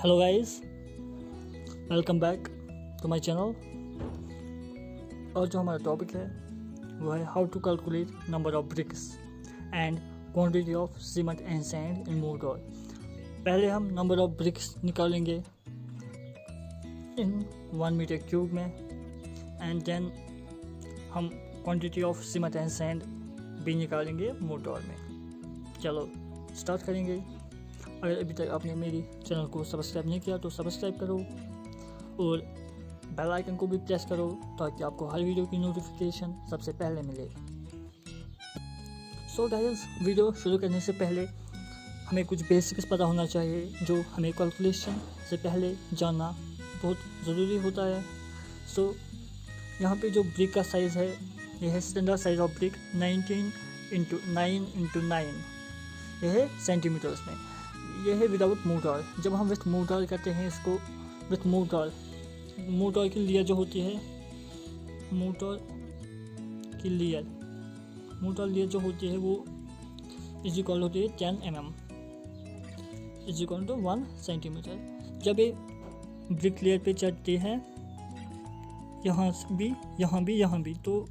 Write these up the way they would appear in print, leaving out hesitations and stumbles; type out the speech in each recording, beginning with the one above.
Hello guys, welcome back to my channel. और जो हमारा टॉपिक है वो है how to calculate number of bricks and quantity of cement and sand in mortar. पहले हम नंबर ऑफ ब्रिक्स निकालेंगे इन 1 मीटर क्यूब में एंड देन हम quantity of cement and sand भी निकालेंगे मोटर में। चलो स्टार्ट करेंगे। अगर अभी तक आपने मेरी चैनल को सब्सक्राइब नहीं किया तो सब्सक्राइब करो और बेल आइकन को भी प्रेस करो ताकि आपको हर वीडियो की नोटिफिकेशन सबसे पहले मिले। सो गाइस, वीडियो शुरू करने से पहले हमें कुछ बेसिक्स पता होना चाहिए जो हमें कैलकुलेशन से पहले जानना बहुत ज़रूरी होता है। सो यहाँ पे जो ब्रिक का साइज़ है यह है standard size of brick 19x9x9। यह है सेंटीमीटर्स में। यह है विदाउट मोटर। जब हम विथ मोटर करते हैं इसको, विथ मोटर की लेयर जो होती है, मोटर लेयर जो होती है वो इज इक्वल होती है 10 mm is equal to 1 centimetre. जब ये ब्रिक लेयर पे चढ़ती है यहाँ भी तो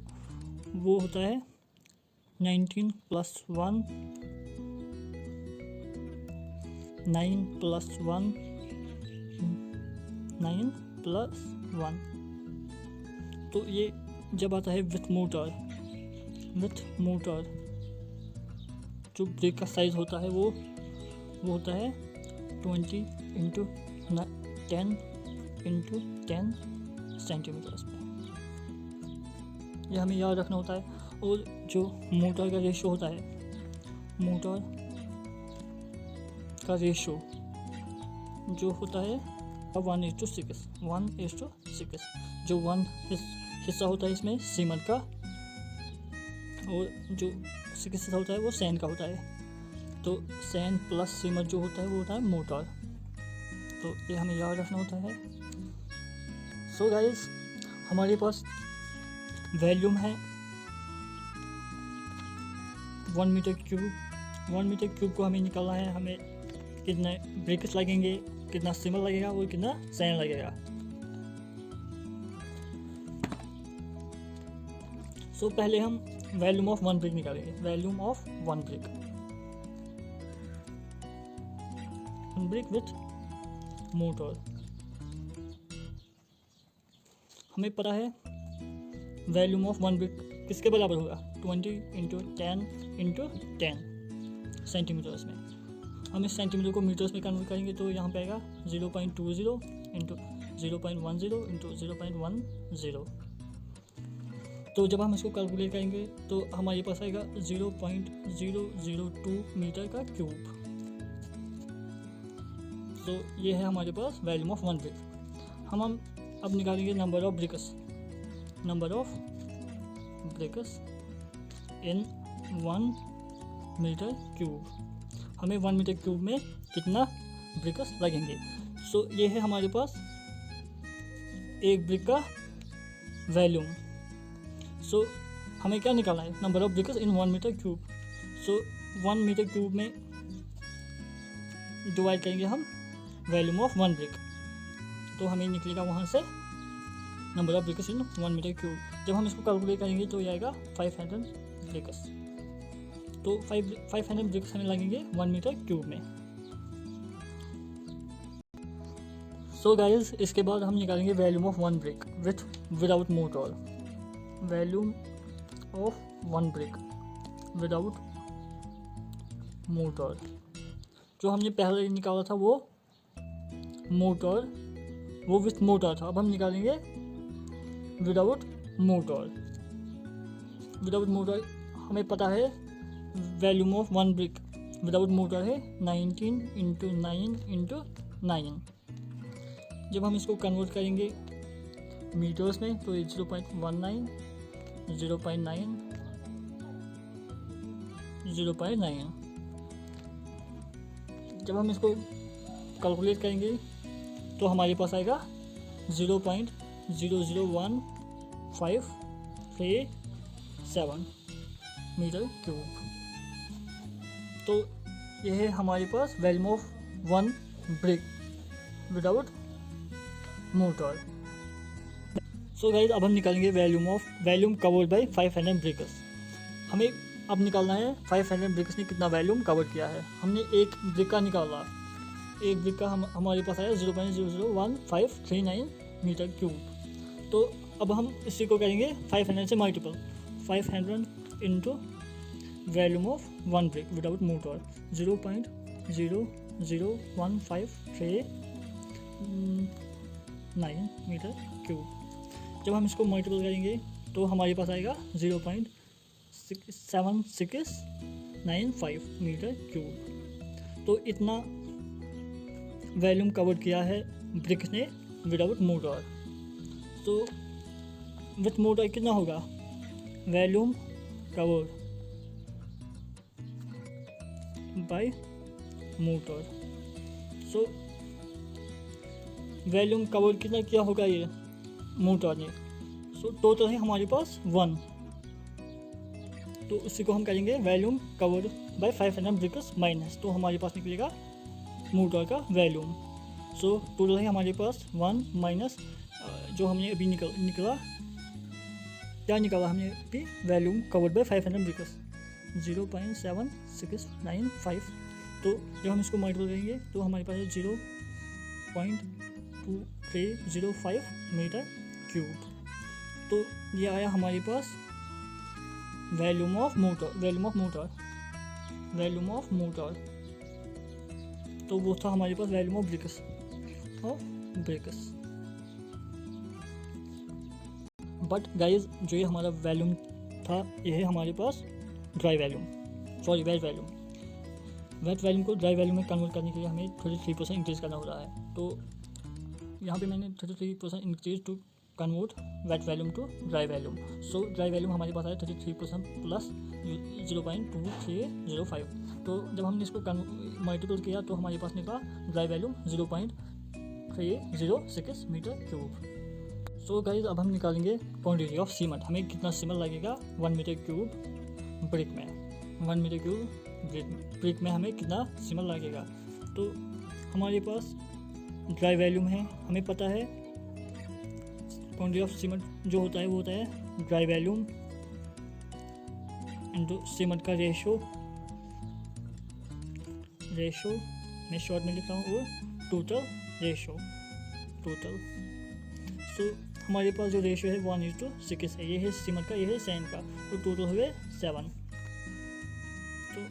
वो होता है 19 + 1 9 + 1 9 + 1। तो ये जब आता है विथ मोटर जो ब्रिक का साइज होता है वो होता है 20 × 10 × 10 सेंटीमीटर्स में। ये हमें याद रखना होता है। और जो मोटर का रेशो होता है, जो होता है 1:6। जो 1 हिस्सा होता है इसमें सीमेंट का और जो 6 हिस्सा होता है वो सैंड का होता है। तो सैंड प्लस सीमेंट जो होता है वो होता है मोटर। तो ये हमें याद रखना होता है। सो गाइस, हमारे पास वॉल्यूम है 1 मीटर क्यूब। 1 मीटर क्यूब को हमें निकालना है। हमें कितने ब्रिक्स लगेंगे, कितना सीमेंट लगेगा और कितना सैंड लगेगा। सो पहले हम वॉल्यूम ऑफ 1 ब्रिक निकालेंगे। Volume of 1 brick with motor. हमें पता है वॉल्यूम ऑफ 1 ब्रिक किसके बराबर होगा, 20 × 10 × 10 सेंटीमीटर्स में। हम इस सेंटीमीटर को मीटर्स में कन्वर्ट करेंगे तो यहाँ पे आएगा 0.20 × 0.10 × 0.10। तो जब हम इसको कैलकुलेट करेंगे तो हमारे पास आएगा 0.002 मीटर का क्यूब। तो ये है हमारे पास वॉल्यूम ऑफ 1 ब्रिक। हम अब निकालेंगे number of bricks in 1 metre cube. हमें 1 मीटर क्यूब में कितना ब्रिक्स लगेंगे। सो ये है हमारे पास एक ब्रिक का वॉल्यूम। सो हमें क्या निकालना है, number of bricks in 1 metre cube. So 1 metre cube में डिवाइड करेंगे हम वॉल्यूम ऑफ 1 ब्रिक, तो हमें निकलेगा वहाँ से number of bricks in 1 metre cube. जब हम इसको कैलकुलेट करेंगे तो ये आएगा 500 ब्रिक्स। तो 500 ब्रिक्स हमें लगेंगे 1 मीटर क्यूब में। सो गाइस, इसके बाद हम निकालेंगे volume of 1 brick without motor. Volume of 1 brick without motor. जो हमने पहले निकाला था वो विथ मोटर था। अब हम निकालेंगे विदाउट मोटर। हमें पता है volume of 1 brick without motor है 19 × 9 × 9। जब हम इसको कन्वर्ट करेंगे मीटर्स में तो 0.19 0.9 0.9। जब हम इसको कैलकुलेट करेंगे तो हमारे पास आएगा 0.00157 मीटर क्यूब। तो यह है हमारे पास volume of 1 brick without motor. So guys अब हम निकालेंगे वॉल्यूम कवर्ड बाय 500 ब्रिक्स। हमें अब निकालना है 500 ब्रिक्स ने कितना वॉल्यूम कवर किया है। हमने एक ब्रिक का निकाला, एक ब्रिक का हमारे पास आया 0.00159 मीटर क्यूब। तो अब हम इसी को करेंगे 500 से multiple, 500 into volume of one brick without mortar 0.00153 metre cube. जब हम इसको मल्टीपल करेंगे तो हमारे पास आएगा 0.7695 मीटर क्यूब। तो इतना वॉल्यूम कवर किया है ब्रिक्स ने विदाउट मोटर। तो विथ मोटर कितना होगा, volume covered bye motor. So volume covered कितना किया होगा ये मोटर ने। सो टोटल है हमारे पास 1, तो उसी को हम करेंगे volume covered by 500 bricks minus, तो हमारे पास निकलेगा मोटर का वॉल्यूम। सो टोटल है हमारे पास 1 माइनस जो हमने अभी निकला क्या निकाला हमने अभी, वॉल्यूम कवर्ड बाय 500 ब्रिक्स 0.7695। तो जब हम इसको मल्टीपल करेंगे तो हमारे पास है 0.2305 मीटर क्यूब। तो ये आया हमारे पास वॉल्यूम ऑफ मोटर। तो वो था हमारे पास volume of bricks. But guys जो ये हमारा वॉल्यूम था ये है हमारे पास वेट वॉल्यूम को ड्राई वॉल्यूम में कन्वर्ट करने के लिए हमें 33% इंक्रीज करना हो रहा है। तो यहाँ पे मैंने 33% increase to convert wet volume to dry volume. So dry volume हमारे पास आया 33% प्लस 0.2305। तो जब हमने इसको मल्टीपल किया तो हमारे पास निकला dry volume 0.306 metre cube. So guys अब हम निकालेंगे क्वांटिटी ऑफ सीमेंट। हमें कितना सीमेंट लगेगा 1 मीटर क्यूब ब्रिक में, 1 मीटर क्यूब ब्रिक में हमें कितना सीमेंट लगेगा। तो हमारे पास ड्राई वॉल्यूम है, हमें पता है क्वांटिटी ऑफ सीमेंट जो होता है वो होता है ड्राई वॉल्यूम इनटू सीमेंट का रेशो मैं शॉर्ट में लिख रहा हूँ, और टोटल रेशो। सो हमारे पास जो रेशो है 1:6 है, ये है सीमेंट का, ये है सैंड का, तो टोटल हुए 7। तो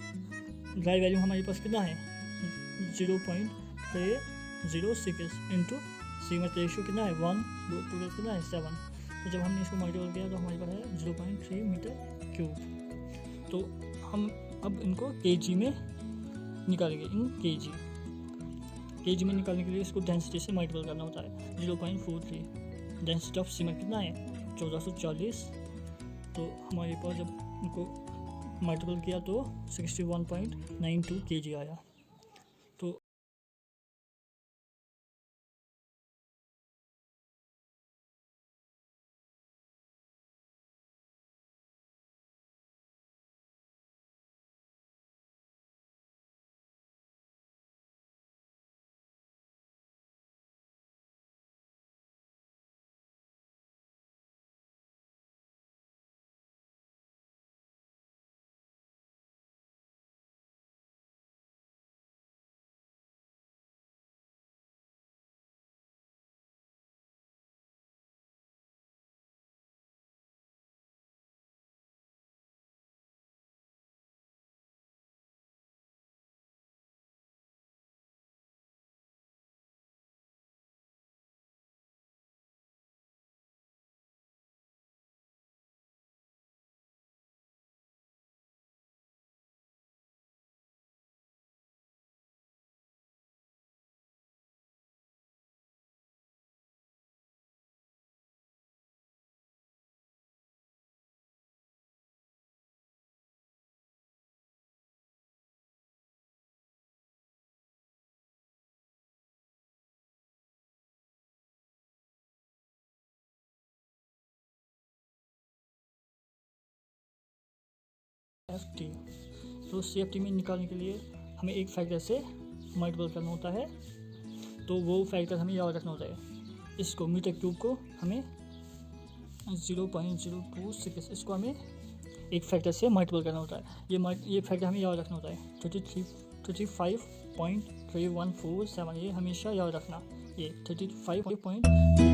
ड्राई वॉल्यूम हमारे पास कितना है 0.306 इंटू सीमेंट रेशो कितना है 1, टोटल कितना है 7। तो जब हमने इसको मल्टीपल किया तो हमारे पास है 0.3 मीटर क्यूब। तो हम अब इनको केजी में निकालेंगे, केजी में निकालने के लिए इसको डेंसिटी से मल्टीपल करना होता है 0.43। डेंसिटी ऑफ सीमेंट कितना है 1440। तो हमारे पास जब इनको मल्टीपल किया तो 61.92 kg आया। तो CFT, तो CFT में निकालने के लिए हमें एक फैक्टर से मल्टीपल करना होता है तो वो फैक्टर हमें याद रखना होता है। इसको मीटर क्यूब को हमें 0.026, इसको हमें एक फैक्टर से मल्टीपल करना होता है। ये फैक्टर हमें याद रखना होता है 35.3147, ये हमेशा याद रखना। ये 35.3147